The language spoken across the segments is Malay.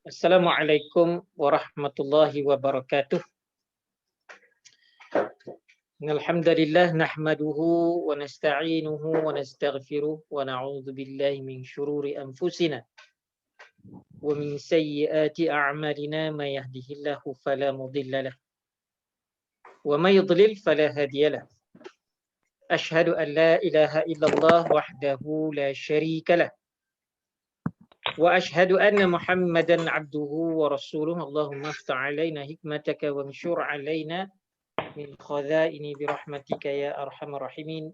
Assalamualaikum warahmatullahi wabarakatuh. Alhamdulillah nahmaduhu wa nasta'inuhu wa nastaghfiruh wa na'udzu billahi min syururi anfusina wa min sayyiati a'malina may yahdihillahu fala mudilla lah wa may yudlil fala hadiyalah. Asyhadu an la ilaha illallah wahdahu la syarika lah wa asyhadu anna Muhammadan abduhu wa rasuluh. Allahumma aftah 'alaina hikmataka wa anshur 'alaina min khazaini birahmatika ya arhamar rahimin.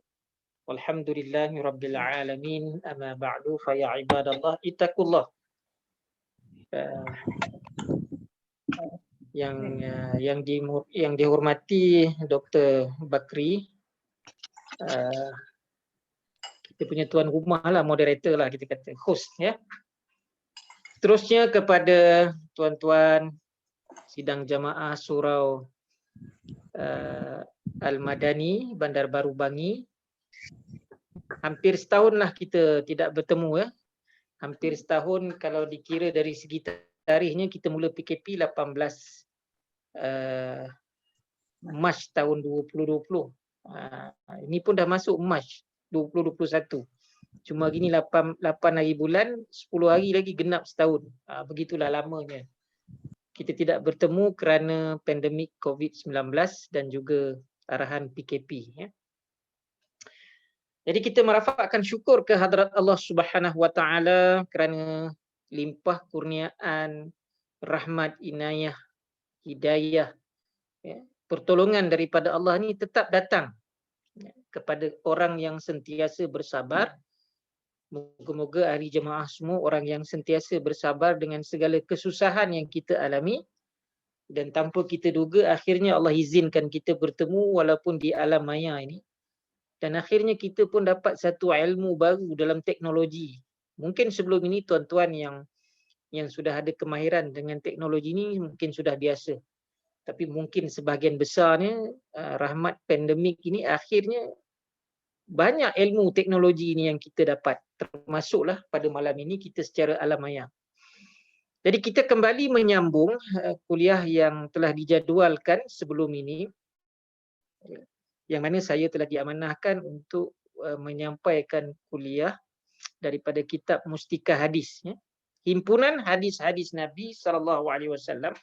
Walhamdulillahi rabbil alamin. Amma ba'du fa ya ibadallah ittaqullah. Yang dihormati Dr. Bakri, kita punya tuan rumah lah, moderator lah kita kata, host ya. Terusnya kepada tuan-tuan sidang jamaah surau Al-Madani Bandar Baru Bangi. Hampir setahun lah kita tidak bertemu ya. Hampir setahun kalau dikira dari segi tarikhnya, kita mula PKP 18 Mac tahun 2020. Ini pun dah masuk Mac 2021. Cuma gini 8 hari bulan, 10 hari lagi genap setahun. Begitulah lamanya kita tidak bertemu kerana pandemik COVID-19 dan juga arahan PKP ya. Jadi kita merafakkan syukur ke hadrat Allah Subhanahu Wa Taala kerana limpah kurniaan, rahmat, inayah, hidayah, ya, pertolongan daripada Allah ni tetap datang ya, kepada orang yang sentiasa bersabar. Moga-moga ahli jemaah semua orang yang sentiasa bersabar dengan segala kesusahan yang kita alami, dan tanpa kita duga akhirnya Allah izinkan kita bertemu walaupun di alam maya ini. Dan akhirnya kita pun dapat satu ilmu baru dalam teknologi. Mungkin sebelum ini tuan-tuan yang sudah ada kemahiran dengan teknologi ini mungkin sudah biasa. Tapi mungkin sebahagian besarnya rahmat pandemik ini akhirnya banyak ilmu teknologi ini yang kita dapat. Termasuklah pada malam ini kita secara alam maya. Jadi kita kembali menyambung kuliah yang telah dijadualkan sebelum ini, yang mana saya telah diamanahkan untuk menyampaikan kuliah daripada kitab Mustika Hadis ya. Himpunan hadis-hadis Nabi SAW.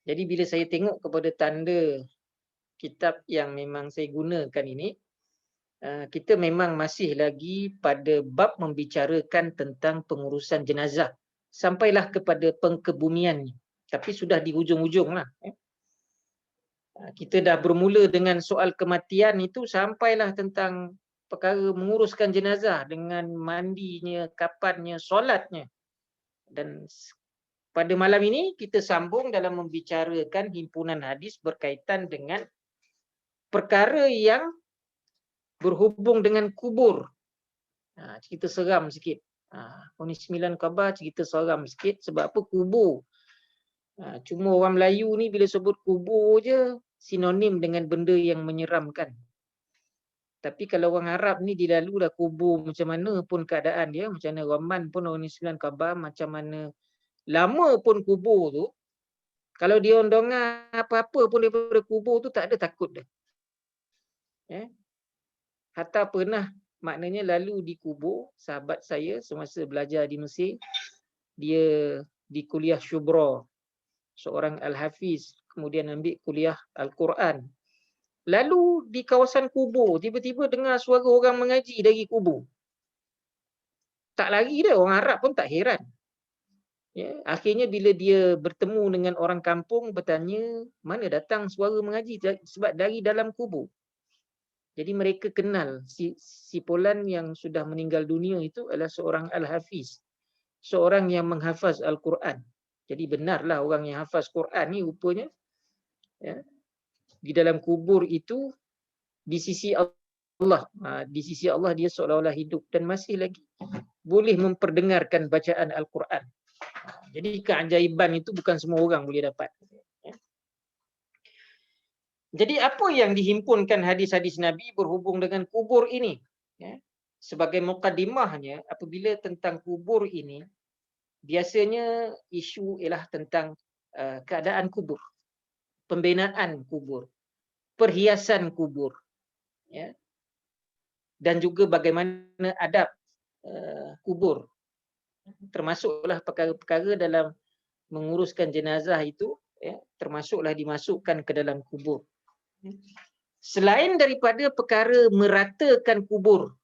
Jadi bila saya tengok kepada tanda kitab yang memang saya gunakan ini, kita memang masih lagi pada bab membicarakan tentang pengurusan jenazah. Sampailah kepada pengkebumian, tapi sudah di hujung-hujung lah. Kita dah bermula dengan soal kematian itu, sampailah tentang perkara menguruskan jenazah dengan mandinya, kapannya, solatnya. Dan pada malam ini kita sambung dalam membicarakan himpunan hadis berkaitan dengan perkara yang berhubung dengan kubur. Cerita seram sikit. Ini 9 khabar cerita seram sikit. Sebab apa? Kubur. Cuma orang Melayu ni bila sebut kubur je sinonim dengan benda yang menyeramkan. Tapi kalau orang Arab ni dilalu dah kubur macam mana pun keadaan dia, macam mana Rahman pun orang 9 khabar, macam mana lama pun kubur tu, kalau dia orang dengar apa-apa pun daripada kubur tu tak ada takut dah. Hatta pernah maknanya lalu di kubur sahabat saya semasa belajar di Mesir, dia di kuliah Syubra, seorang Al-Hafiz, kemudian ambil kuliah Al-Quran. Lalu di kawasan kubur, tiba-tiba dengar suara orang mengaji dari kubur. Tak lari dah, orang Arab pun tak heran. Ya, akhirnya bila dia bertemu dengan orang kampung, bertanya, mana datang suara mengaji? Sebab dari dalam kubur. Jadi mereka kenal si Polan yang sudah meninggal dunia itu adalah seorang Al-Hafiz, seorang yang menghafaz Al-Quran. Jadi benarlah orang yang hafaz Quran ni rupanya ya, di dalam kubur itu di sisi Allah. Di sisi Allah dia seolah-olah hidup dan masih lagi boleh memperdengarkan bacaan Al-Quran. Jadi keajaiban itu bukan semua orang boleh dapat. Jadi apa yang dihimpunkan hadis-hadis Nabi berhubung dengan kubur ini? Sebagai mukaddimahnya, apabila tentang kubur ini, biasanya isu ialah tentang keadaan kubur, pembinaan kubur, perhiasan kubur, ya, dan juga bagaimana adab kubur, termasuklah perkara-perkara dalam menguruskan jenazah itu, ya, termasuklah dimasukkan ke dalam kubur. Selain daripada perkara meratakan kubur,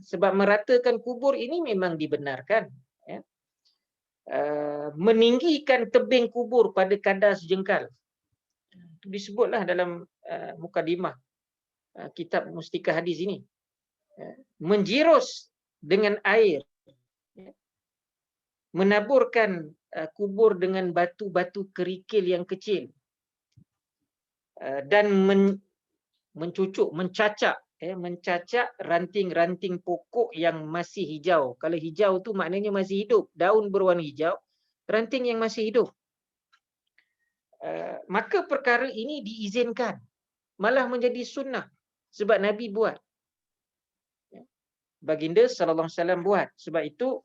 sebab meratakan kubur ini memang dibenarkan, ya. Meninggikan tebing kubur pada kadar sejengkal, disebutlah dalam mukadimah kitab Mustika Hadis ini. Menjirus dengan air, ya, menaburkan kubur dengan batu-batu kerikil yang kecil, dan mencucuk, mencacak ranting-ranting pokok yang masih hijau. Kalau hijau tu maknanya masih hidup, daun berwarna hijau, ranting yang masih hidup. Maka perkara ini diizinkan, malah menjadi sunnah, sebab Nabi buat. Baginda sallallahu alaihi wasallam buat. Sebab itu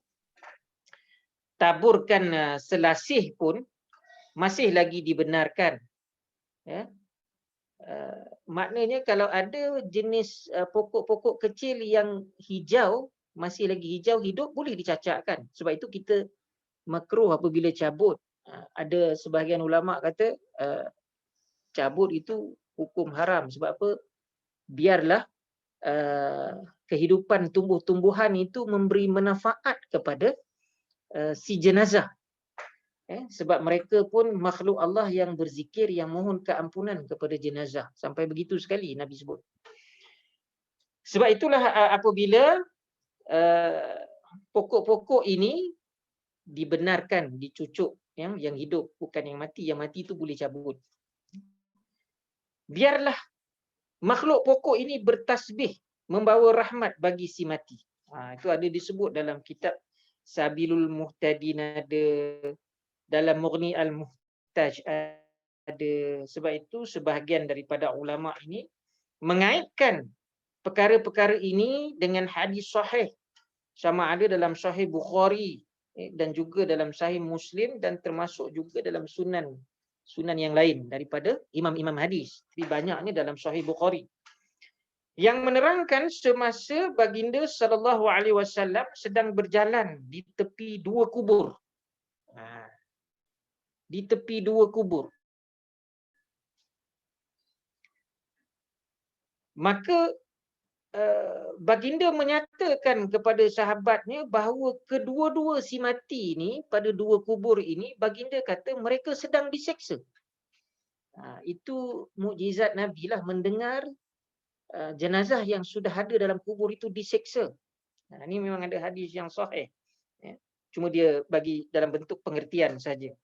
taburkan selasih pun masih lagi dibenarkan, ya. Maknanya kalau ada jenis pokok-pokok kecil yang hijau, masih lagi hijau, hidup, boleh dicacakkan. Sebab itu kita makruh apabila cabut. Ada sebahagian ulama kata cabut itu hukum haram. Sebab apa? Biarlah kehidupan tumbuh-tumbuhan itu memberi manfaat kepada si jenazah. Sebab mereka pun makhluk Allah yang berzikir, yang mohon keampunan kepada jenazah. Sampai begitu sekali Nabi sebut. Sebab itulah apabila pokok-pokok ini dibenarkan dicucuk, yang hidup, bukan yang mati. Yang mati itu boleh cabut. Biarlah makhluk pokok ini bertasbih, membawa rahmat bagi si mati. Itu ada disebut dalam kitab Sabilul Muhtadin, ada dalam Mughni Al-Muhtaj ada. Sebab itu sebahagian daripada ulama ini mengaitkan perkara-perkara ini dengan hadis sahih, sama ada dalam Sahih Bukhari dan juga dalam Sahih Muslim, dan termasuk juga dalam sunan yang lain daripada imam-imam hadis. Tapi banyaknya dalam Sahih Bukhari, yang menerangkan semasa baginda sallallahu alaihi wasallam sedang berjalan di tepi dua kubur. Di tepi dua kubur. Maka baginda menyatakan kepada sahabatnya bahawa kedua-dua si mati ini, pada dua kubur ini, baginda kata mereka sedang diseksa. Itu mukjizat Nabi lah, mendengar jenazah yang sudah ada dalam kubur itu diseksa. Ini memang ada hadis yang sahih, ya. Cuma dia bagi dalam bentuk pengertian saja.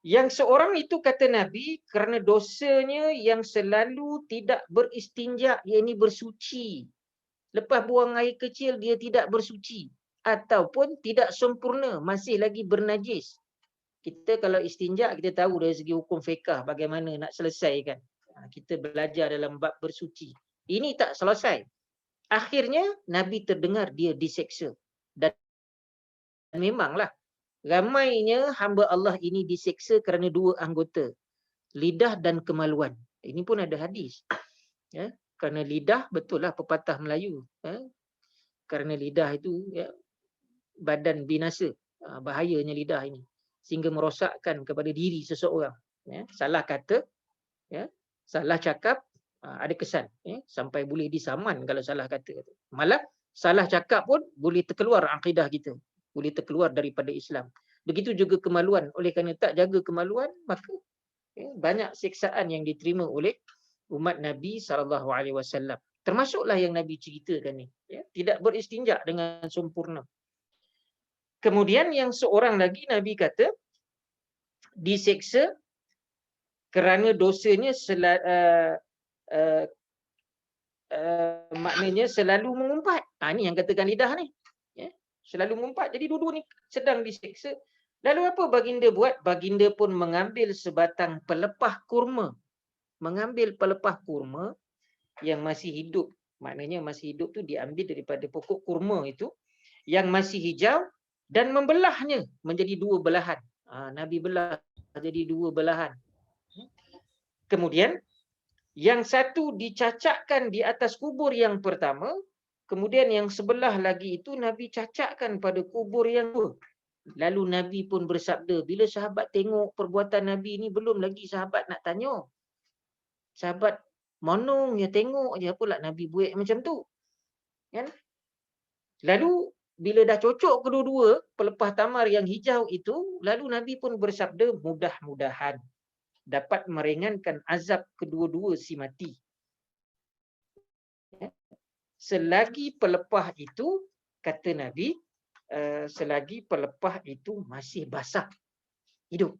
Yang seorang itu, kata Nabi, kerana dosanya yang selalu tidak beristinja, iaitu bersuci. Lepas buang air kecil, dia tidak bersuci. Ataupun tidak sempurna, masih lagi bernajis. Kita kalau istinja, kita tahu dari segi hukum fiqah bagaimana nak selesaikan. Kita belajar dalam bab bersuci. Ini tak selesai. Akhirnya, Nabi terdengar dia diseksa. Dan memanglah, ramainya hamba Allah ini diseksa kerana dua anggota, lidah dan kemaluan. Ini pun ada hadis. Ya, kerana lidah, betul lah pepatah Melayu. Kerana lidah itu, ya, badan binasa. Bahayanya lidah ini. Sehingga merosakkan kepada diri seseorang. Ya, salah kata, ya, salah cakap, ada kesan. Ya, sampai boleh disaman kalau salah kata. Malah salah cakap pun boleh terkeluar akidah kita. Boleh terkeluar daripada Islam. Begitu juga kemaluan. Oleh kerana tak jaga kemaluan, maka banyak siksaan yang diterima oleh umat Nabi SAW. Termasuklah yang Nabi ceritakan ni. Ya, tidak beristinja dengan sempurna. Kemudian yang seorang lagi Nabi kata diseksa kerana dosanya maknanya selalu mengumpat. Ini yang katakan lidah ni. Ya, selalu mengumpat. Jadi dua-dua ni sedang diseksa. Lalu apa baginda buat? Baginda pun mengambil sebatang pelepah kurma. Mengambil pelepah kurma yang masih hidup Maknanya masih hidup tu diambil daripada pokok kurma itu yang masih hijau dan membelahnya menjadi dua belahan. Nabi belah jadi dua belahan. Kemudian yang satu dicacakkan di atas kubur yang pertama, kemudian yang sebelah lagi itu Nabi cacakkan pada kubur yang kedua. Lalu Nabi pun bersabda, bila sahabat tengok perbuatan Nabi ni, belum lagi sahabat nak tanya. Sahabat monong ya, tengok je apalah Nabi buat macam tu. Kan? Lalu bila dah cocok kedua-dua pelepah tamar yang hijau itu, lalu Nabi pun bersabda, mudah-mudahan dapat meringankan azab kedua-dua si mati. Selagi pelepah itu, kata Nabi, selagi pelepah itu masih basah hidup.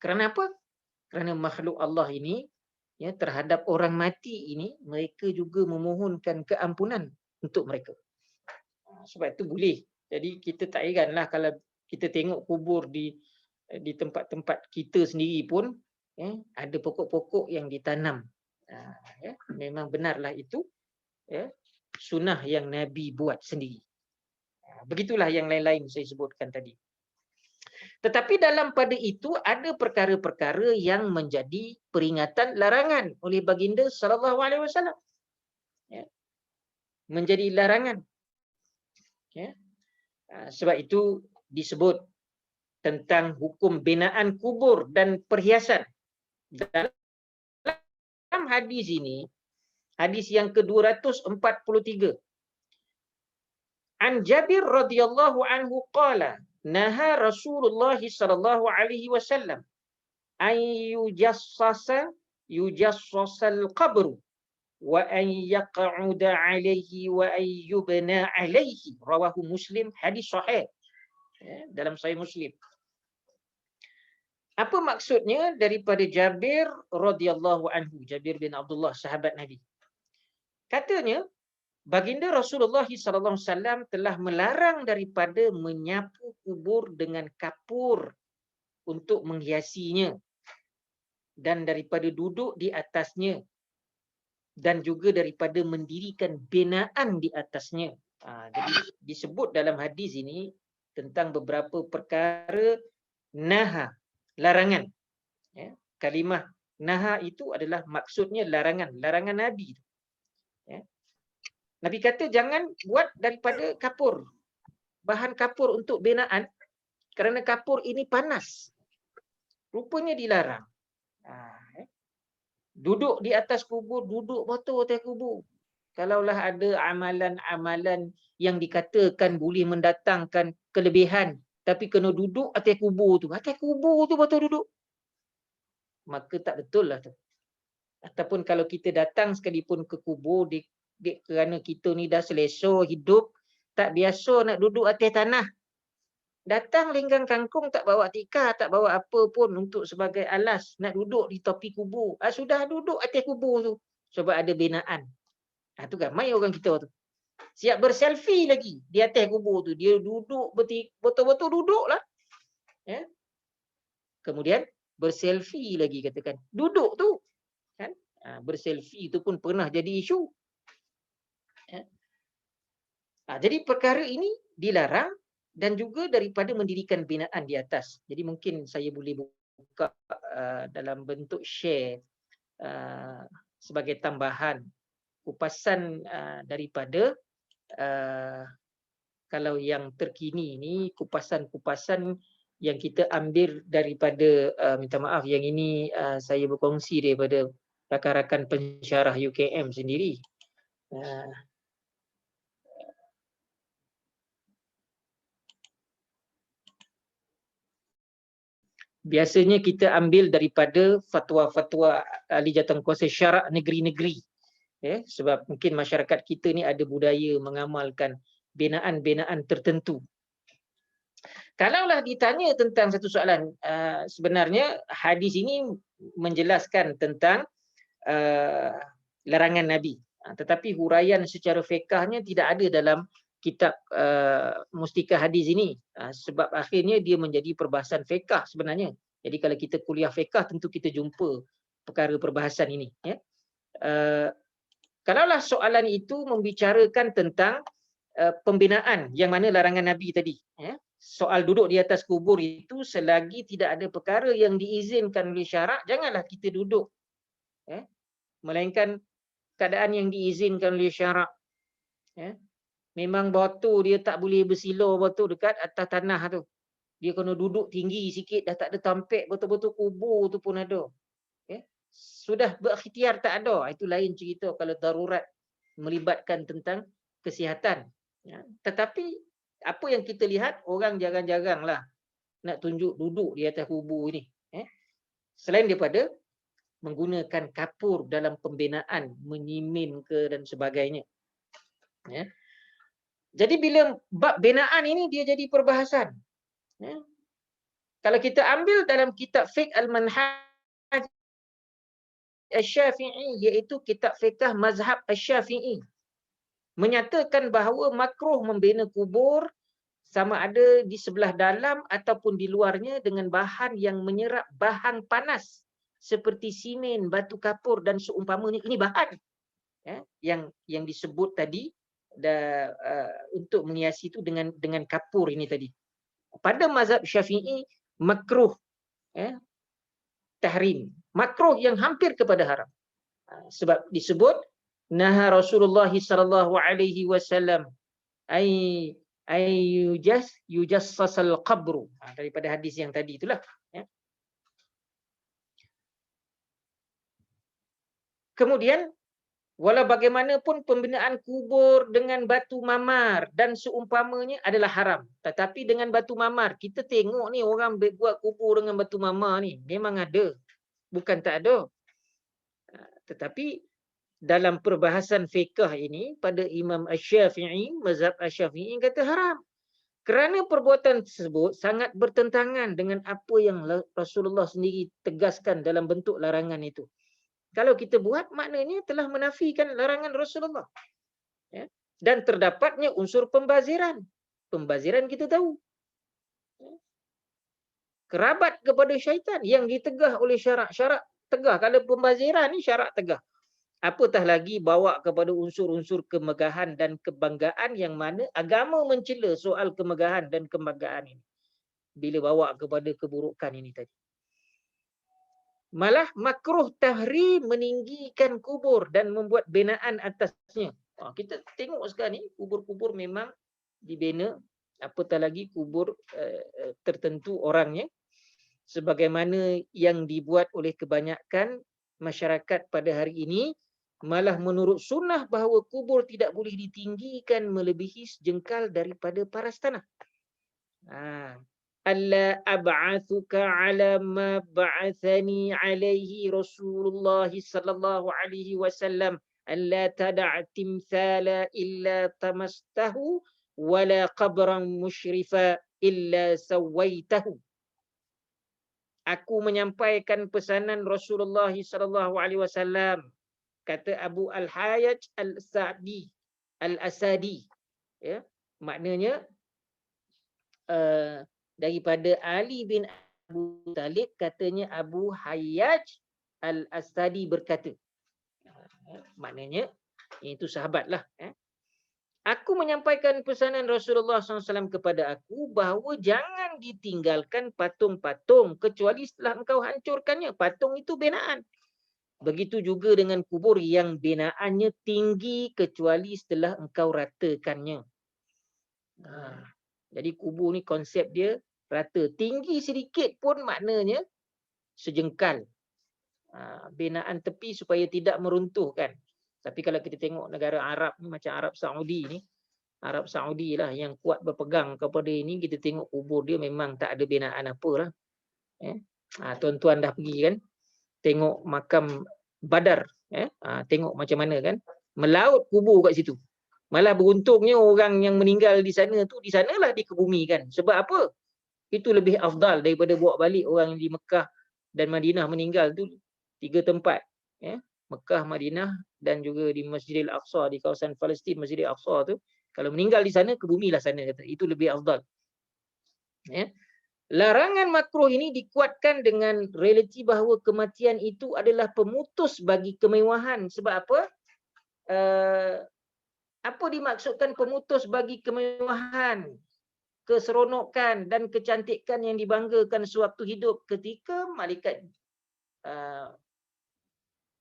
Kerana apa? Kerana makhluk Allah ini, ya, terhadap orang mati ini, mereka juga memohonkan keampunan untuk mereka. Sebab itu boleh. Jadi kita tak heranlah kalau kita tengok kubur di tempat-tempat kita sendiri pun, ya, ada pokok-pokok yang ditanam. Ya, memang benarlah itu, ya, sunnah yang Nabi buat sendiri. Begitulah yang lain-lain saya sebutkan tadi. Tetapi dalam pada itu ada perkara-perkara yang menjadi peringatan larangan oleh baginda sallallahu alaihi wasallam. Ya. Menjadi larangan. Ya. Sebab itu disebut tentang hukum binaan kubur dan perhiasan. Dalam hadis ini, hadis yang ke-243. An Jabir radhiyallahu anhu qala, naha Rasulullah sallallahu alaihi wasallam an yujassasal qabr wa an yaq'uda alaihi wa an yubna alaihi. Rawahu Muslim, hadis sahih. Dalam Sahih Muslim. Apa maksudnya daripada Jabir radhiyallahu anhu, Jabir bin Abdullah, sahabat Nabi. Katanya, baginda Rasulullah SAW telah melarang daripada menyapu kubur dengan kapur untuk menghiasinya dan daripada duduk di atasnya dan juga daripada mendirikan binaan di atasnya. Jadi disebut dalam hadis ini tentang beberapa perkara naha, larangan. Ya, kalimah naha itu adalah maksudnya larangan, larangan Nabi. Ya. Nabi kata jangan buat daripada kapur, bahan kapur untuk binaan, kerana kapur ini panas. Rupanya dilarang. Duduk di atas kubur, duduk batu atas kubur. Kalaulah ada amalan-amalan yang dikatakan boleh mendatangkan kelebihan, tapi kena duduk atas kubur tu batu duduk, maka tak betul lah tu. Ataupun kalau kita datang sekalipun ke kubur, kerana kita ni dah selesa hidup, tak biasa nak duduk atas tanah. Datang linggang kangkung, tak bawa tikar, tak bawa apa pun untuk sebagai alas, nak duduk di tepi kubur. Sudah duduk atas kubur tu, sebab ada binaan. Tu ramai orang kita tu. Siap berselfie lagi di atas kubur tu. Dia duduk, betul-betul duduk lah. Ya. Kemudian berselfie lagi katakan. Duduk tu. Kan? Berselfie tu pun pernah jadi isu. Ya. Jadi perkara ini dilarang dan juga daripada mendirikan binaan di atas. Jadi mungkin saya boleh buka dalam bentuk share sebagai tambahan kupasan daripada kalau yang terkini ini, kupasan-kupasan yang kita ambil daripada minta maaf, yang ini saya berkongsi daripada rakan-rakan pensyarah UKM sendiri. Biasanya kita ambil daripada fatwa-fatwa ahli jawatankuasa syarak negeri-negeri. Ya, sebab mungkin masyarakat kita ni ada budaya mengamalkan binaan-binaan tertentu. Kalaulah ditanya tentang satu soalan, sebenarnya hadis ini menjelaskan tentang larangan Nabi. Tetapi huraian secara fiqahnya tidak ada dalam kitab Mustika Hadis ini. Sebab akhirnya dia menjadi perbahasan fiqah sebenarnya. Jadi kalau kita kuliah fiqah tentu kita jumpa perkara perbahasan ini. Ya. Kalaulah soalan itu membicarakan tentang pembinaan yang mana larangan Nabi tadi, soal duduk di atas kubur itu selagi tidak ada perkara yang diizinkan oleh syarak, janganlah kita duduk, melainkan keadaan yang diizinkan oleh syarak. Memang batu dia tak boleh bersilau batu dekat atas tanah tu. Dia kena duduk tinggi sikit, dah tak ada tampek betul-betul kubur tu pun ada. Sudah berikhtiar tak ada, itu lain cerita kalau darurat melibatkan tentang kesihatan. Tetapi apa yang kita lihat, orang jarang-jaranglah nak tunjuk duduk di atas kubur ini. Selain daripada menggunakan kapur dalam pembinaan, menyimin ke dan sebagainya. Jadi bila bab binaan ini dia jadi perbahasan. Kalau kita ambil dalam kitab Fiqh Al-Manhaj Asy-Syafi'i, iaitu kitab fiqh mazhab Asy-Syafi'i, menyatakan bahawa makruh membina kubur sama ada di sebelah dalam ataupun di luarnya dengan bahan yang menyerap bahan panas seperti simen, batu kapur dan seumpamanya. Ini bahan yang disebut tadi untuk menghiasi itu dengan kapur ini tadi. Pada mazhab Syafi'i makruh, tahrim, makruh yang hampir kepada haram. Sebab disebut naha Rasulullah sallallahu alaihi wasallam ay yujassasal qabru, daripada hadis yang tadi itulah. Kemudian walau bagaimanapun pembinaan kubur dengan batu mamar dan seumpamanya adalah haram. Tetapi dengan batu mamar, kita tengok ni orang buat kubur dengan batu mamar ni memang ada, bukan tak ada. Tetapi dalam perbahasan fiqh ini pada Imam Asy-Syafi'i, mazhab Asy-Syafi'i kata haram. Kerana perbuatan tersebut sangat bertentangan dengan apa yang Rasulullah sendiri tegaskan dalam bentuk larangan itu. Kalau kita buat, maknanya telah menafikan larangan Rasulullah. Dan terdapatnya unsur pembaziran. Pembaziran kita tahu. Kerabat kepada syaitan yang ditegah oleh syarak. Syarak tegah. Kalau pembaziran ni syarak tegah. Apatah lagi bawa kepada unsur-unsur kemegahan dan kebanggaan yang mana agama mencela soal kemegahan dan kebanggaan ini. Bila bawa kepada keburukan ini tadi. Malah makruh tahrim meninggikan kubur dan membuat binaan atasnya. Kita tengok sekarang ni kubur-kubur memang dibina, apatah lagi kubur tertentu orangnya, sebagaimana yang dibuat oleh kebanyakan masyarakat pada hari ini, malah menurut sunnah bahawa kubur tidak boleh ditinggikan melebihi sejengkal daripada paras tanah. Alla ab'athuka ala ma ba'athani alaihi Rasulullah sallallahu alaihi wasallam alla tad'a timthala illa tamastahu wala qabran musyrifa illa sawaitahu. Aku menyampaikan pesanan Rasulullah sallallahu alaihi wasallam, kata Abu Al-Hayyaj Al-Sa'di Al-Asadi, maknanya daripada Ali bin Abu Talib, katanya Abu Hayyaj Al-Asadi berkata, maknanya itu sahabatlah. Aku menyampaikan pesanan Rasulullah SAW kepada aku bahawa jangan ditinggalkan patung-patung kecuali setelah engkau hancurkannya. Patung itu binaan. Begitu juga dengan kubur yang binaannya tinggi kecuali setelah engkau ratakannya. Jadi kubur ni konsep dia rata. Tinggi sedikit pun maknanya sejengkal. Binaan tepi supaya tidak meruntuhkan. Tapi kalau kita tengok negara Arab ni, macam Arab Saudi ni, Arab Saudi lah yang kuat berpegang kepada ini, kita tengok kubur dia memang tak ada binaan apalah. Tuan-tuan dah pergi kan, tengok makam Badar, tengok macam mana kan, melaut kubur kat situ. Malah beruntungnya orang yang meninggal di sana tu, di sanalah dikebumikan. Sebab apa? Itu lebih afdal daripada bawa balik orang yang di Mekah dan Madinah meninggal tu 3 tempat. Mekah, Madinah dan juga di Masjidil Aqsa, di kawasan Palestin, Masjidil Aqsa tu. Kalau meninggal di sana, kebumilah sana, kata. Itu lebih afdal. Larangan makruh ini dikuatkan dengan realiti bahawa kematian itu adalah pemutus bagi kemewahan. Sebab apa? apa dimaksudkan pemutus bagi kemewahan, keseronokan dan kecantikan yang dibanggakan sewaktu hidup ketika malaikat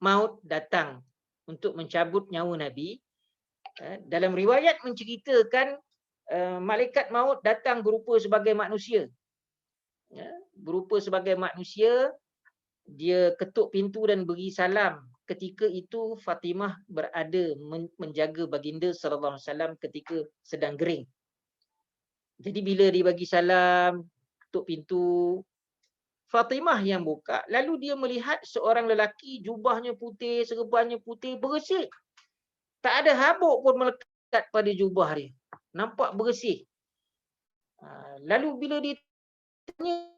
maut datang untuk mencabut nyawa Nabi. Dalam riwayat menceritakan malaikat maut datang berupa sebagai manusia. Berupa sebagai manusia, dia ketuk pintu dan beri salam. Ketika itu Fatimah berada menjaga baginda sallallahu alaihi wasallam ketika sedang gering. Jadi bila dia bagi salam, ketuk pintu, Fatimah yang buka, lalu dia melihat seorang lelaki jubahnya putih, serbannya putih, bersih. Tak ada habuk pun melekat pada jubah dia. Nampak bersih. Lalu bila dia tanya,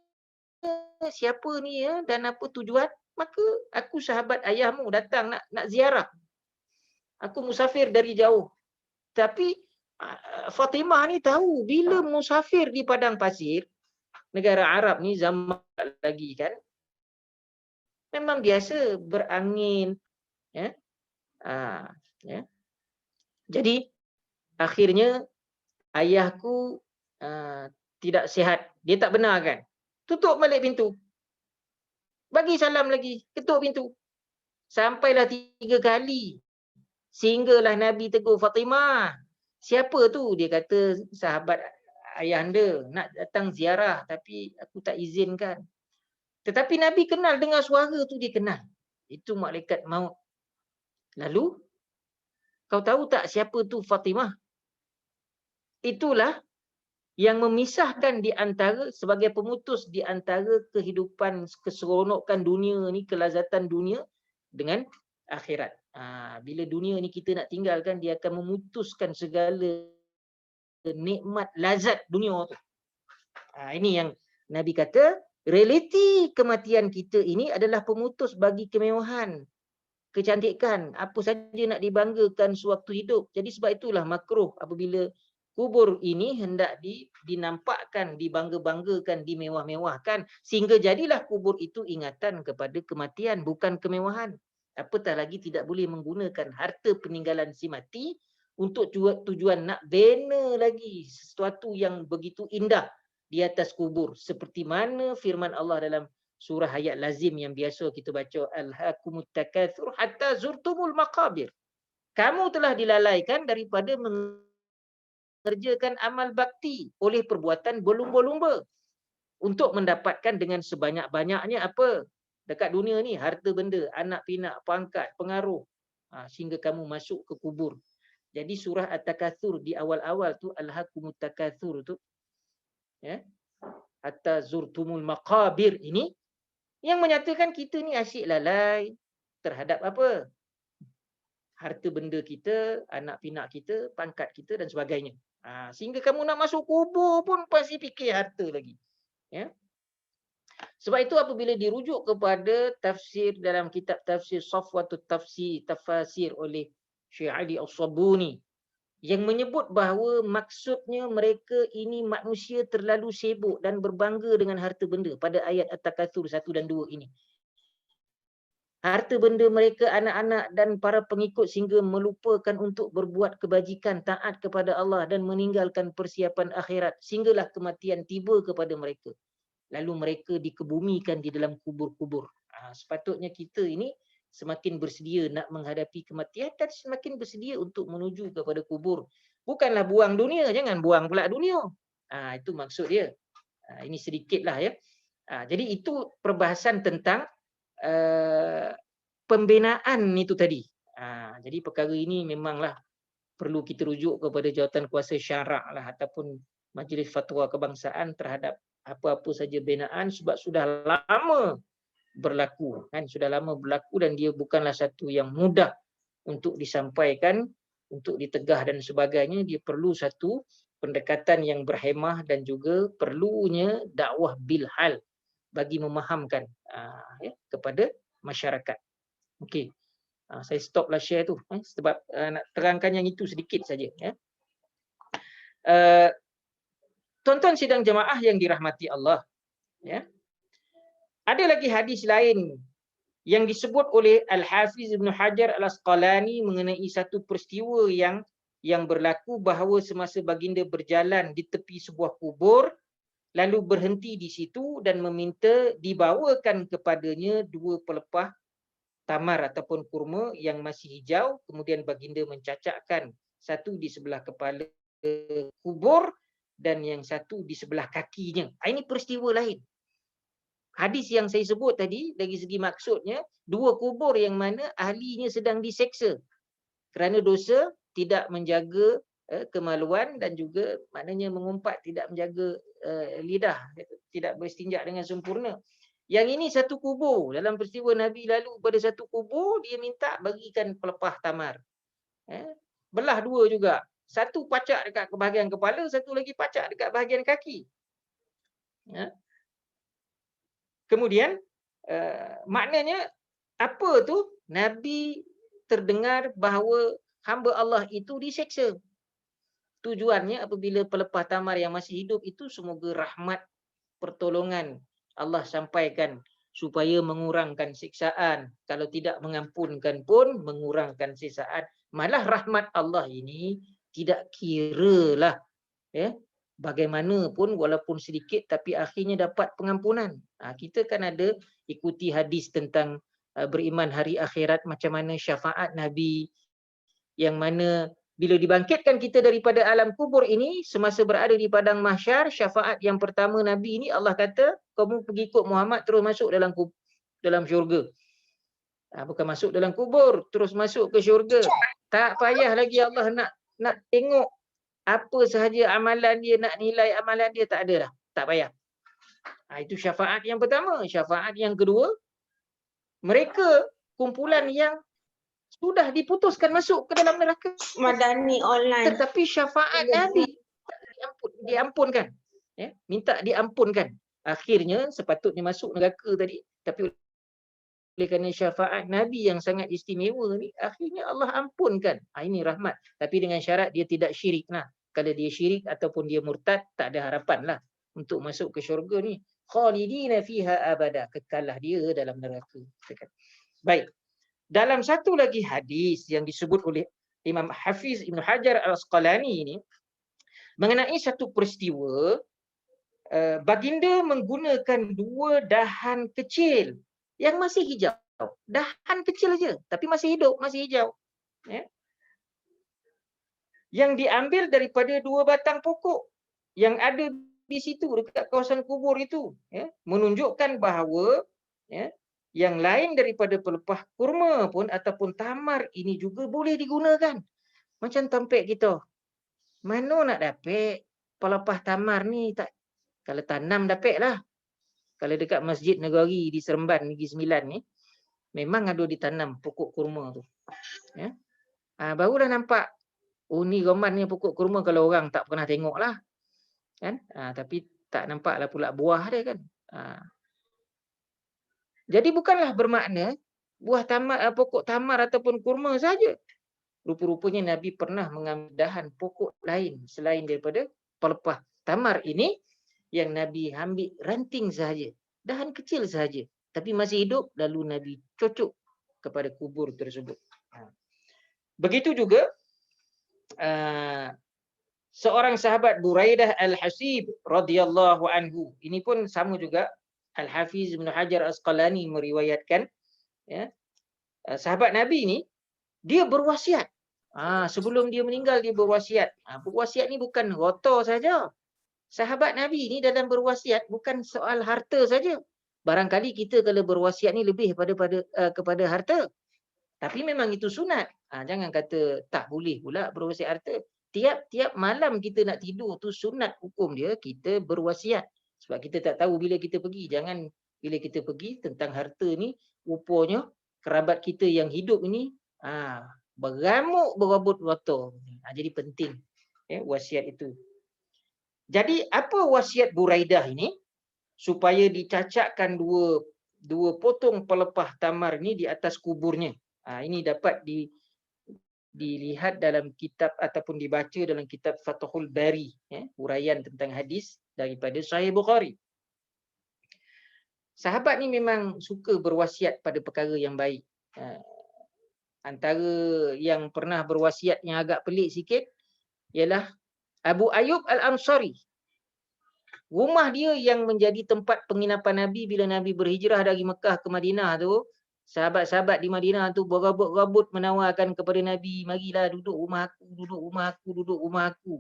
siapa ni ya dan apa tujuan? Maka aku sahabat ayahmu datang nak ziarah. Aku musafir dari jauh. Tapi Fatimah ni tahu bila musafir di padang pasir, negara Arab ni zaman lagi kan, memang biasa berangin. Ya. Ya. Jadi akhirnya ayahku tidak sihat. Dia tak benarkan. Tutup balik pintu. Bagi salam lagi. Ketuk pintu. Sampailah 3 kali. Sehinggalah Nabi tegur Fatimah. Siapa tu? Dia kata sahabat ayah anda nak datang ziarah tapi aku tak izinkan. Tetapi Nabi kenal, dengar suara tu dia kenal. Itu malaikat maut. Lalu kau tahu tak siapa tu Fatimah? Itulah yang memisahkan di antara, sebagai pemutus di antara kehidupan, keseronokan dunia ni, kelazatan dunia dengan akhirat. Bila dunia ni kita nak tinggalkan, dia akan memutuskan segala nikmat lazat dunia tu. Ini yang Nabi kata, realiti kematian kita ini adalah pemutus bagi kemewahan, kecantikan, apa saja nak dibanggakan sewaktu hidup. Jadi sebab itulah makruh apabila kubur ini hendak dinampakkan, dibangga-banggakan, dimewah-mewahkan, sehingga jadilah kubur itu ingatan kepada kematian, bukan kemewahan. Apatah lagi tidak boleh menggunakan harta peninggalan si mati untuk tujuan nak bina lagi sesuatu yang begitu indah di atas kubur. Seperti mana firman Allah dalam surah ayat lazim yang biasa kita baca, Alhaakumut takatsur hatta zurtumul maqabir. Kamu telah dilalaikan daripada mengerjakan amal bakti oleh perbuatan berlumba-lumba untuk mendapatkan dengan sebanyak-banyaknya apa? Dekat dunia ni, harta benda, anak pinak, pangkat, pengaruh, sehingga kamu masuk ke kubur. Jadi surah At-Takatsur di awal-awal tu, Alhaakumut takatsur tu, ya, hatta zurtumul maqabir ini yang menyatakan kita ni asyik lalai terhadap apa? Harta benda kita, anak pinak kita, pangkat kita dan sebagainya. Sehingga kamu nak masuk kubur pun pasti fikir harta lagi. Ya. Sebab itu apabila dirujuk kepada tafsir dalam kitab tafsir Safwatut Tafasir oleh Syekh Ali As-Sabuni yang menyebut bahawa maksudnya mereka ini manusia terlalu sibuk dan berbangga dengan harta benda pada ayat At-Takatsur 1 dan 2 ini. Harta benda mereka, anak-anak dan para pengikut sehingga melupakan untuk berbuat kebajikan, taat kepada Allah dan meninggalkan persiapan akhirat sehinggalah kematian tiba kepada mereka. Lalu mereka dikebumikan di dalam kubur-kubur. Sepatutnya kita ini semakin bersedia nak menghadapi kematian dan semakin bersedia untuk menuju kepada kubur. Bukanlah buang dunia, jangan buang pula dunia. Itu maksud dia. Ini sedikitlah ya. Jadi itu perbahasan tentang pembinaan itu tadi. Jadi perkara ini memanglah perlu kita rujuk kepada jawatan kuasa syarak lah ataupun Majlis Fatwa Kebangsaan terhadap apa-apa saja binaan sebab sudah lama berlaku kan, sudah lama berlaku dan dia bukanlah satu yang mudah untuk disampaikan, untuk ditegah dan sebagainya. Dia perlu satu pendekatan yang berhemah dan juga perlunya dakwah bilhal bagi memahamkan kepada masyarakat. Okey. Saya stoplah share tu sebab nak terangkan yang itu sedikit saja ya. Tuan-tuan sidang jemaah yang dirahmati Allah, ya. Ada lagi hadis lain yang disebut oleh Al-Hafiz Ibn Hajar Al-Asqalani mengenai satu peristiwa yang berlaku bahawa semasa baginda berjalan di tepi sebuah kubur, lalu berhenti di situ dan meminta dibawakan kepadanya 2 pelepah tamar ataupun kurma yang masih hijau, kemudian baginda mencacakkan satu di sebelah kepala kubur dan yang satu di sebelah kakinya. Ini peristiwa lain. Hadis yang saya sebut tadi dari segi maksudnya 2 kubur yang mana ahlinya sedang diseksa kerana dosa tidak menjaga kemaluan dan juga maknanya mengumpat, tidak menjaga lidah, tidak beristinja dengan sempurna. Yang ini satu kubur. Dalam peristiwa Nabi lalu pada satu kubur dia minta bagikan pelepah tamar. Belah 2 juga. Satu pacak dekat bahagian kepala, satu lagi pacak dekat bahagian kaki. Kemudian maknanya apa tu? Nabi terdengar bahawa hamba Allah itu diseksa. Tujuannya apabila pelepah tamar yang masih hidup itu semoga rahmat pertolongan Allah sampaikan supaya mengurangkan siksaan. Kalau tidak mengampunkan pun mengurangkan siksaan. Malah rahmat Allah ini tidak kiralah bagaimanapun walaupun sedikit tapi akhirnya dapat pengampunan. Kita kan ada ikuti hadis tentang beriman hari akhirat, macam mana syafaat Nabi, yang mana bila dibangkitkan kita daripada alam kubur ini, semasa berada di padang mahsyar, syafaat yang pertama Nabi ini Allah kata, kamu pergi ikut Muhammad terus masuk dalam syurga. Bukan masuk dalam kubur, terus masuk ke syurga. Tak payah lagi Allah nak tengok apa sahaja amalan dia, nak nilai amalan dia, tak ada dah. Tak payah. Itu syafaat yang pertama. Syafaat yang kedua, mereka kumpulan yang sudah diputuskan masuk ke dalam neraka. Madani online. Tetapi syafaat Nabi diampunkan. Minta diampunkan. Akhirnya sepatutnya masuk neraka tadi. Tapi oleh kerana syafaat Nabi yang sangat istimewa ni, akhirnya Allah ampunkan. Ini rahmat. Tapi dengan syarat dia tidak syirik lah. Kalau dia syirik ataupun dia murtad, tak ada harapan lah untuk masuk ke syurga ni. Khalidina fiha abada. Kekalah dia dalam neraka. Baik. Dalam satu lagi hadis yang disebut oleh Imam Hafiz Ibn Hajar Al-Asqalani ini, mengenai satu peristiwa, baginda menggunakan 2 dahan kecil yang masih hijau. Dahan kecil saja, tapi masih hidup, masih hijau. Yang diambil daripada 2 batang pokok yang ada di situ, dekat kawasan kubur itu. Menunjukkan bahawa yang lain daripada pelepah kurma pun ataupun tamar ini juga boleh digunakan. Macam tampek kita. Mana nak dapat pelepah tamar ni? Tak, kalau tanam dapat lah. Kalau dekat Masjid Negari di Seremban, Negeri Sembilan ni, memang ada ditanam pokok kurma tu. Barulah nampak, oh ni romannya pokok kurma kalau orang tak pernah tengok lah. Tapi tak nampaklah pula buah dia kan. Jadi bukanlah bermakna buah tamar, pokok tamar ataupun kurma saja. Rupa-rupanya Nabi pernah mengambil dahan pokok lain selain daripada pelepah tamar ini, yang Nabi ambil ranting sahaja, dahan kecil sahaja, tapi masih hidup, lalu Nabi cocok kepada kubur tersebut. Begitu juga seorang sahabat Buraidah Al-Hasib radhiyallahu anhu. Ini pun sama juga, Al-Hafiz Ibn Hajar Asqalani meriwayatkan, sahabat Nabi ini dia berwasiat. Sebelum dia meninggal dia berwasiat. Berwasiat ni bukan roto saja. Sahabat Nabi ni dalam berwasiat bukan soal harta saja. Barangkali kita kalau berwasiat ni lebih kepada harta. Tapi memang itu sunat. Jangan kata tak boleh pula berwasiat harta. Tiap-tiap malam kita nak tidur tu sunat hukum dia kita berwasiat. Sebab kita tak tahu bila kita pergi. Jangan bila kita pergi tentang harta ni, rupanya kerabat kita yang hidup ini beramuk berabut roto. Jadi penting wasiat itu. Jadi apa wasiat Buraidah ini? Supaya dicacakkan dua potong pelepah tamar ni di atas kuburnya. Ini dapat dilihat dalam kitab ataupun dibaca dalam kitab Fathul Bari, huraian tentang hadis daripada Sahih Bukhari. sahabat ni memang suka berwasiat pada perkara yang baik. Antara yang pernah berwasiat yang agak pelik sikit ialah Abu Ayyub Al-Ansari. Rumah dia yang menjadi tempat penginapan Nabi bila Nabi berhijrah dari Mekah ke Madinah tu, sahabat-sahabat di Madinah tu berabut-rabut menawarkan kepada Nabi, marilah duduk rumah aku, duduk rumah aku, duduk rumah aku.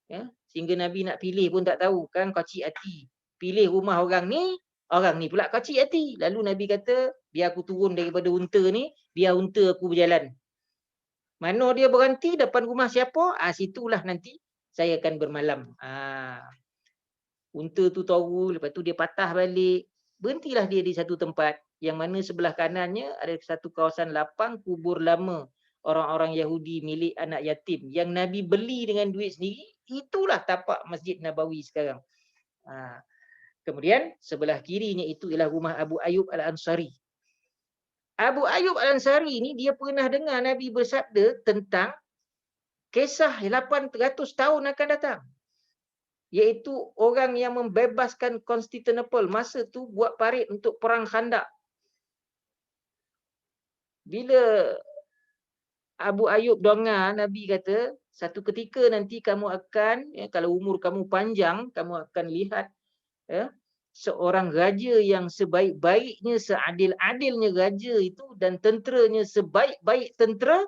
Ya, sehingga Nabi nak pilih pun tak tahu, kan kocik hati. Pilih rumah orang ni pula kocik hati. Lalu Nabi kata, biar aku turun daripada unta ni, biar unta aku berjalan. Mana dia berhenti depan rumah siapa? Situlah nanti saya akan bermalam. Unta tu tahu, lepas tu dia patah balik. Berhentilah dia di satu tempat yang mana sebelah kanannya ada satu kawasan lapang kubur lama orang-orang Yahudi milik anak yatim yang Nabi beli dengan duit sendiri. Itulah tapak Masjid Nabawi sekarang. Kemudian sebelah kirinya itu ialah rumah Abu Ayyub Al-Ansari. Abu Ayyub Al-Ansari ni dia pernah dengar Nabi bersabda tentang kisah 800 tahun akan datang. Iaitu orang yang membebaskan Konstantinopel. Masa tu buat parit untuk perang Khandak. Bila Abu Ayyub dengar Nabi kata, satu ketika nanti kamu akan, kalau umur kamu panjang, kamu akan lihat seorang raja yang sebaik-baiknya, seadil-adilnya raja itu dan tenteranya sebaik-baik tentera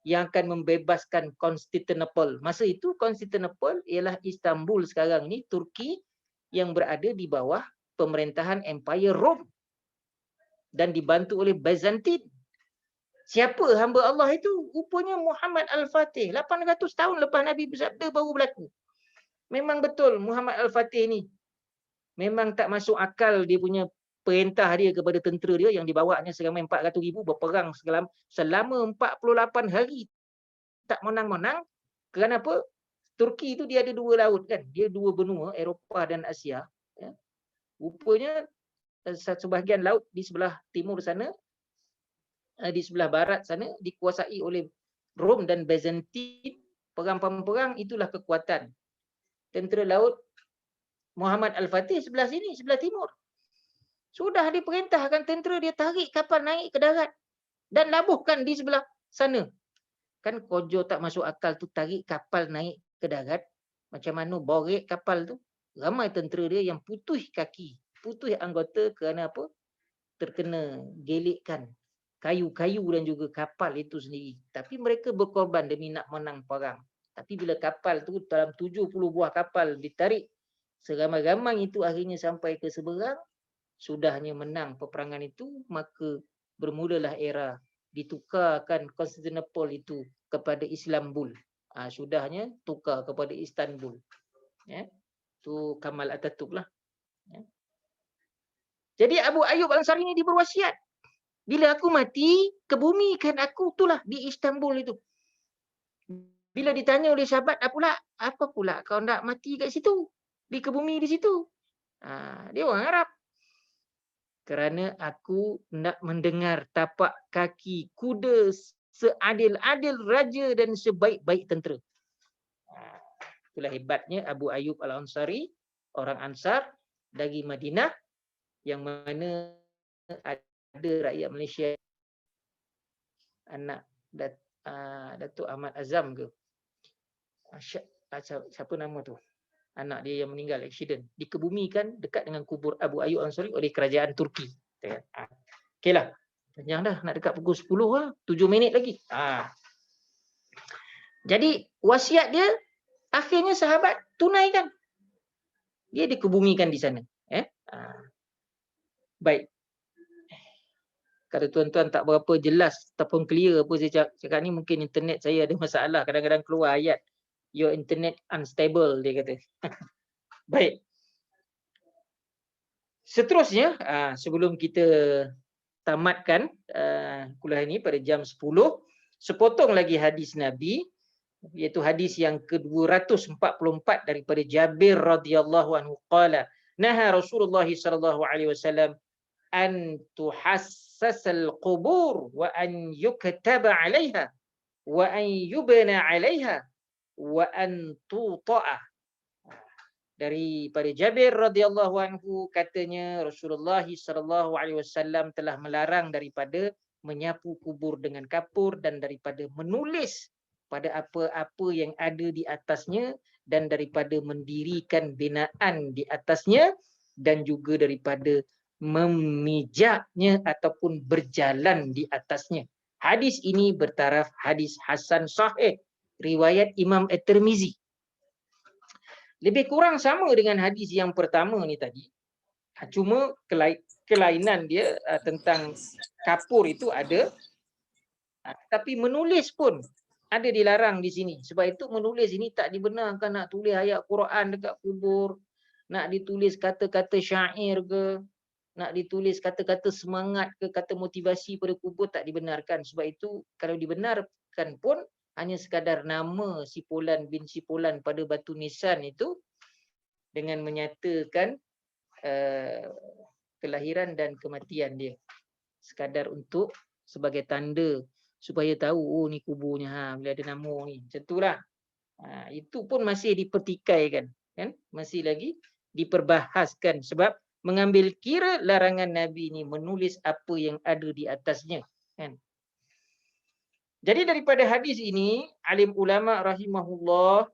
yang akan membebaskan Konstantinopel. Masa itu Konstantinopel ialah Istanbul sekarang ni, Turki yang berada di bawah pemerintahan Empire Rom dan dibantu oleh Byzantine. Siapa hamba Allah itu? Rupanya Muhammad Al-Fatih. 800 tahun lepas Nabi bersabda baru berlaku. Memang betul Muhammad Al-Fatih ni memang tak masuk akal dia punya perintah dia kepada tentera dia yang dibawanya seramai 400,000 berperang selama 48 hari tak menang-menang. Kerana apa? Turki itu dia ada 2 laut kan. Dia 2 benua, Eropah dan Asia. Rupanya sebahagian laut di sebelah timur sana, di sebelah barat sana dikuasai oleh Rom dan Byzantine. Perang-perang itulah kekuatan tentera laut Muhammad Al-Fatih sebelah sini, sebelah timur. Sudah diperintahkan tentera dia tarik kapal naik ke darat dan labuhkan di sebelah sana. Kan kojo tak masuk akal tu, tarik kapal naik ke darat. Macam mana borek kapal tu? Ramai tentera dia yang putus kaki, putus anggota kerana apa? Terkena gelikkan kayu-kayu dan juga kapal itu sendiri. Tapi mereka berkorban demi nak menang perang. Tapi bila kapal tu dalam 70 buah kapal ditarik, seramai-ramai itu akhirnya sampai ke seberang, sudahnya menang peperangan itu, maka bermulalah era ditukarkan Konstantinopel itu kepada Islambul. Sudahnya tukar kepada Istanbul. Tu Kamal Atatürk lah. Jadi Abu Ayyub Al-Ansari ini berwasiat, bila aku mati, kebumikan aku itulah di Istanbul itu. Bila ditanya oleh sahabat, apa pula kau nak mati kat situ? Dikebumi di situ. Dia orang Arab. Kerana aku nak mendengar tapak kaki kuda seadil-adil raja dan sebaik-baik tentera. Itulah hebatnya Abu Ayyub Al-Ansari, orang Ansar dari Madinah, yang mana ada rakyat Malaysia, anak Datuk Ahmad Azam ke? Siapa nama tu? Anak dia yang meninggal accident, dikebumikan dekat dengan kubur Abu Ayyub Al-Ansari oleh kerajaan Turki. Okeylah. Panjang dah, nak dekat pukul 10 lah, 7 minit lagi. Jadi wasiat dia akhirnya sahabat tunaikan. Dia dikebumikan di sana. Baik. Kalau tuan-tuan tak berapa jelas ataupun clear apa saya cakap ni, mungkin internet saya ada masalah. Kadang-kadang keluar ayat your internet unstable, dia kata. Baik. Seterusnya, sebelum kita tamatkan kuliah ini pada jam 10, sepotong lagi hadis Nabi, iaitu hadis yang ke-244 daripada Jabir radhiyallahu anhu qala naha Rasulullah sallallahu alaihi wasallam an tuhassasal qubur wa an yuktaba 'alaiha wa an yubna 'alaiha wa an tuta'a. daripada Jabir radhiyallahu anhu, katanya Rasulullah sallallahu alaihi wasallam telah melarang daripada menyapu kubur dengan kapur dan daripada menulis pada apa-apa yang ada di atasnya dan daripada mendirikan binaan di atasnya dan juga daripada memijaknya ataupun berjalan di atasnya. Hadis ini bertaraf hadis hasan sahih riwayat Imam At-Tirmizi. Lebih kurang sama dengan hadis yang pertama ni tadi. Cuma kelainan dia tentang kapur itu ada. Tapi menulis pun ada dilarang di sini. Sebab itu menulis ini tak dibenarkan nak tulis ayat Quran dekat kubur. Nak ditulis kata-kata syair ke. Nak ditulis kata-kata semangat ke, kata motivasi pada kubur tak dibenarkan. Sebab itu kalau dibenarkan pun hanya sekadar nama si Fulan bin si Fulan pada batu nisan itu dengan menyatakan kelahiran dan kematian dia. Sekadar untuk sebagai tanda supaya tahu oh ni kuburnya bila ada nama ni. Macam itulah. Itu pun masih dipertikaikan, kan? Masih lagi diperbahaskan sebab mengambil kira larangan Nabi ni menulis apa yang ada di atasnya, kan? Jadi daripada hadis ini alim ulama rahimahullah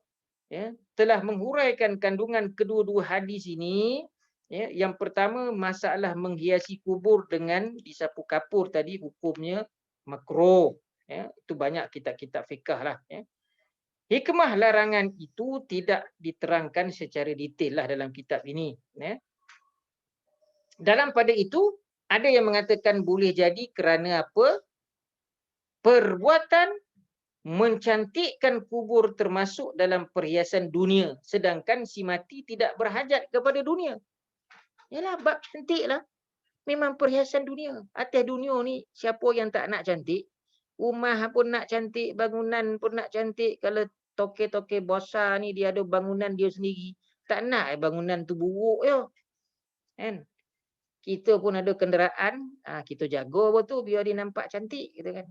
telah menghuraikan kandungan kedua-dua hadis ini. Yang pertama, masalah menghiasi kubur dengan disapu kapur tadi hukumnya makruh. Itu banyak kitab-kitab fiqh lah. Hikmah larangan itu tidak diterangkan secara detail lah dalam kitab ini. Dalam pada itu, ada yang mengatakan boleh jadi kerana apa? Perbuatan mencantikkan kubur termasuk dalam perhiasan dunia. Sedangkan si mati tidak berhajat kepada dunia. Yalah, bab cantik lah. Memang perhiasan dunia. Atas dunia ni, siapa yang tak nak cantik? Rumah pun nak cantik, bangunan pun nak cantik. Kalau toke-toke besar ni, dia ada bangunan dia sendiri. Tak nak bangunan tu buruk je. Kan? Kita pun ada kenderaan, kita jaga betul biar dia nampak cantik. Gitu kan?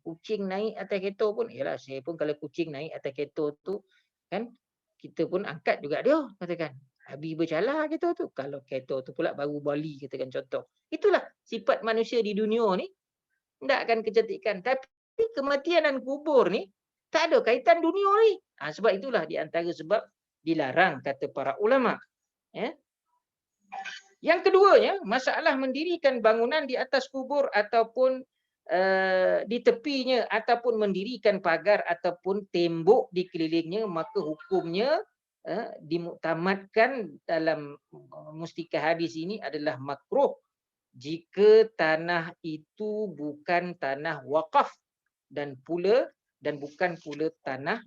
Kucing naik atas kereta pun, yalah saya pun kalau kucing naik atas kereta tu, kan? Kita pun angkat juga dia, katakan. Habis bercala kita tu. Kalau kereta tu pula baru bali, katakan contoh. Itulah sifat manusia di dunia ni. Tak akan kecantikan. Tapi kematian dan kubur ni, tak ada kaitan dunia ni. Sebab itulah di antara sebab dilarang, kata para ulama. Yang keduanya, masalah mendirikan bangunan di atas kubur ataupun di tepinya ataupun mendirikan pagar ataupun tembok di kelilingnya, maka hukumnya dimuktamadkan dalam mustika hadis ini adalah makruh jika tanah itu bukan tanah wakaf dan bukan pula tanah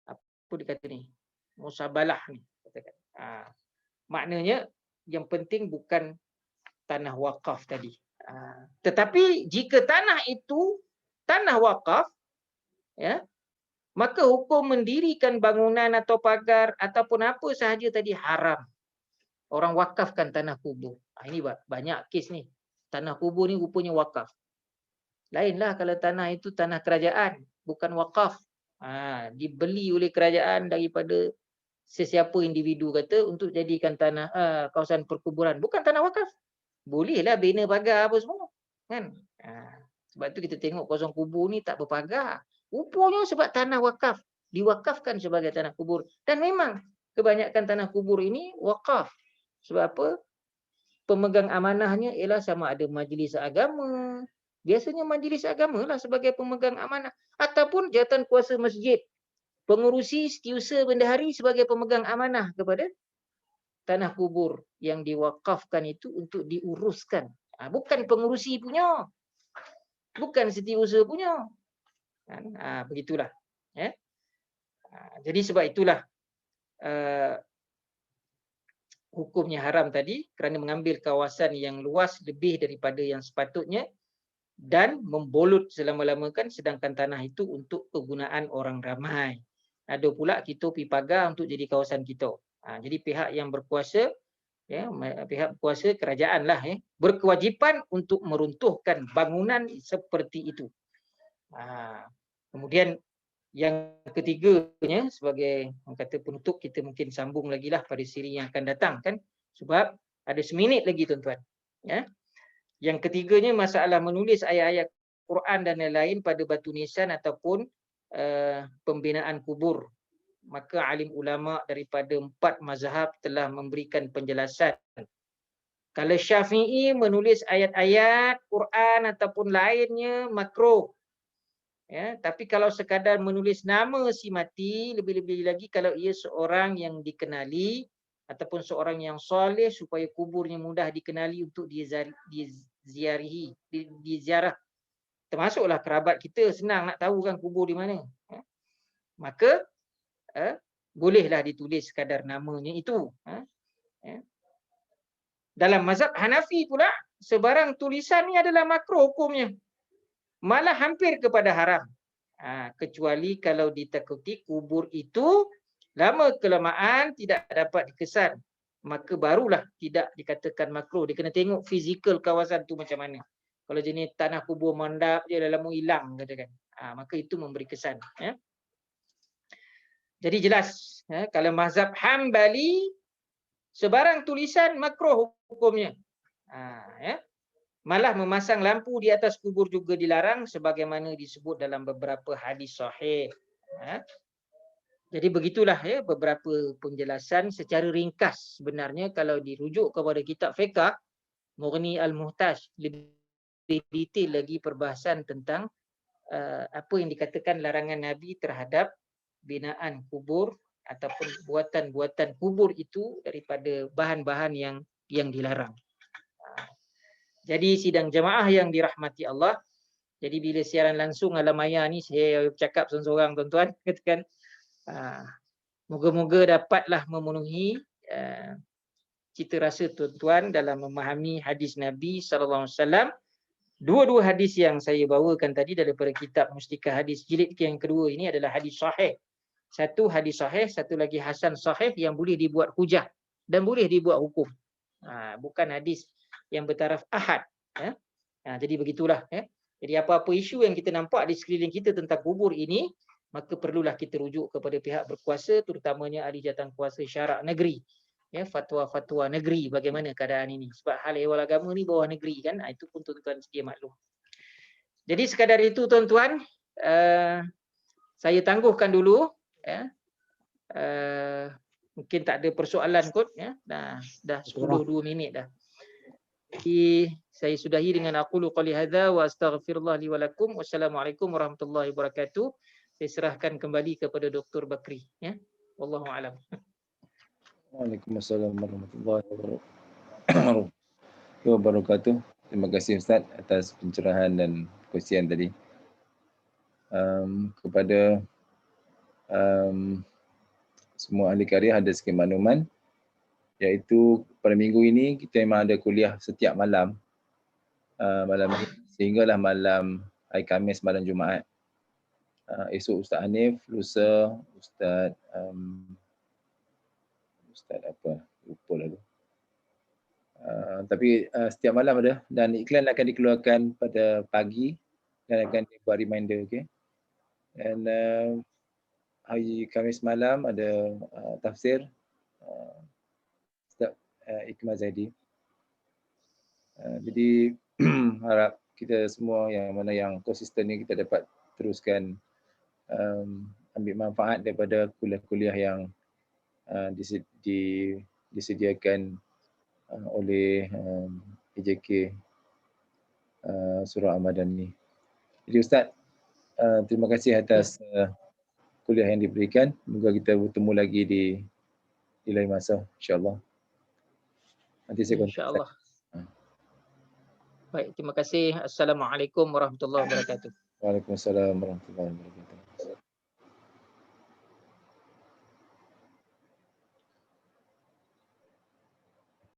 apa dikata ni, musabalah ni katakan. Maknanya yang penting bukan tanah wakaf tadi. Tetapi jika tanah itu tanah wakaf, maka hukum mendirikan bangunan atau pagar ataupun apa sahaja tadi haram. Orang wakafkan tanah kubur. Ini banyak kes ni. Tanah kubur ni rupanya wakaf. Lainlah kalau tanah itu tanah kerajaan, bukan wakaf. Dibeli oleh kerajaan daripada sesiapa individu kata untuk jadikan tanah kawasan perkuburan, bukan tanah wakaf. Bolehlah bina pagar apa semua, kan? Sebab tu kita tengok kawasan kubur ni tak berpagar. Rupanya sebab tanah wakaf, diwakafkan sebagai tanah kubur. Dan memang kebanyakan tanah kubur ini wakaf. Sebab apa? Pemegang amanahnya ialah sama ada majlis agama. Biasanya majlis agama lah sebagai pemegang amanah ataupun jawatan kuasa masjid. Pengurusi setiausaha bendahari sebagai pemegang amanah kepada tanah kubur yang diwakafkan itu untuk diuruskan. Bukan pengurusi punya. Bukan setiausaha punya. Begitulah. Jadi sebab itulah hukumnya haram tadi kerana mengambil kawasan yang luas lebih daripada yang sepatutnya dan membolut selama-lamakan sedangkan tanah itu untuk kegunaan orang ramai. Ada pula kita pergi pagar untuk jadi kawasan kita. Jadi pihak yang berkuasa, pihak berkuasa kerajaan lah, berkewajipan untuk meruntuhkan bangunan seperti itu. Kemudian Yang ketiganya sebagai orang kata penutup, kita mungkin sambung lagi lah pada siri yang akan datang kan, sebab ada seminit lagi tuan-tuan. Ya. Yang ketiganya masalah menulis ayat-ayat Quran dan lain-lain pada batu nisan ataupun pembinaan kubur. Maka alim ulama daripada 4 mazhab telah memberikan penjelasan. Kalau Syafi'i menulis ayat-ayat Quran ataupun lainnya makruh. Ya, tapi kalau sekadar menulis nama si mati, lebih-lebih lagi kalau ia seorang yang dikenali ataupun seorang yang soleh supaya kuburnya mudah dikenali untuk diziarah. Termasuklah kerabat kita senang nak tahu kan kubur di mana. Maka bolehlah ditulis sekadar namanya itu. Dalam mazhab Hanafi pula, sebarang tulisan ni adalah makruh hukumnya. Malah hampir kepada haram. Kecuali kalau ditakuti kubur itu lama kelamaan tidak dapat dikesan. Maka barulah tidak dikatakan makruh. Dia kena tengok fizikal kawasan tu macam mana. Kalau jenis tanah kubur mandap je lama hilang katakan. Maka itu memberi kesan. Ya. Jadi jelas. Kalau mazhab Hambali, sebarang tulisan makruh hukumnya. Ya. Malah memasang lampu di atas kubur juga dilarang sebagaimana disebut dalam beberapa hadis sahih. Jadi begitulah ya beberapa penjelasan secara ringkas. Sebenarnya kalau dirujuk kepada kitab fiqh Mughni Al-Muhtaj, lebih detail lagi perbahasan tentang apa yang dikatakan larangan Nabi terhadap binaan kubur ataupun buatan-buatan kubur itu daripada bahan-bahan yang dilarang. Jadi sidang jemaah yang dirahmati Allah. Jadi bila siaran langsung alam maya ni saya cakap seorang-seorang tuan-tuan katakan moga-moga dapatlah memenuhi cita rasa tuan-tuan dalam memahami hadis Nabi sallallahu alaihi wasallam. Dua-dua hadis yang saya bawakan tadi daripada kitab Mustika Hadis jilid yang kedua ini adalah hadis sahih. Satu hadis sahih, satu lagi hasan sahih yang boleh dibuat hujah dan boleh dibuat hukum. Bukan hadis yang bertaraf ahad. Jadi begitulah. Jadi apa-apa isu yang kita nampak di sekeliling kita tentang kubur ini, maka perlulah kita rujuk kepada pihak berkuasa, terutamanya ahli jawatankuasa syarak negeri. Fatwa-fatwa negeri bagaimana keadaan ini. Sebab hal ehwal agama ni bawah negeri kan. Itu pun tuan-tuan sedia maklum. Jadi sekadar itu tuan-tuan, saya tangguhkan dulu. Mungkin tak ada persoalan kot. Dah 10-2 minit dah. Jadi saya sudahi dengan aqulu qali hadza wa astaghfirullah li wa lakum. Wassalamualaikum warahmatullahi wabarakatuh. Saya serahkan kembali kepada Dr. Bakri. Wallahu a'lam. Waalaikumsalam warahmatullahi wabarakatuh. Terima kasih Ustaz atas pencerahan dan kongsian tadi. Kepada semua ahli karya ada sikit makluman, iaitu pada minggu ini kita memang ada kuliah setiap malam, sehinggalah malam hari Khamis, malam Jumaat. Esok Ustaz Hanif, lusa Ustaz apa, lupa lalu. Tapi setiap malam ada, dan iklan akan dikeluarkan pada pagi dan akan dibuat reminder, okey. Dan hari Khamis malam ada tafsir Ustaz Ikmal Zaidi. Jadi harap kita semua yang mana yang konsisten ni kita dapat teruskan ambil manfaat daripada kuliah-kuliah yang disediakan oleh EJK Surah Ramadan ni. Jadi Ustaz, terima kasih atas kuliah yang diberikan. Semoga kita bertemu lagi di lain masa, insya-Allah. Nanti saya kontak. Insya-Allah. Baik, terima kasih. Assalamualaikum warahmatullahi wabarakatuh. Waalaikumsalam warahmatullahi wabarakatuh.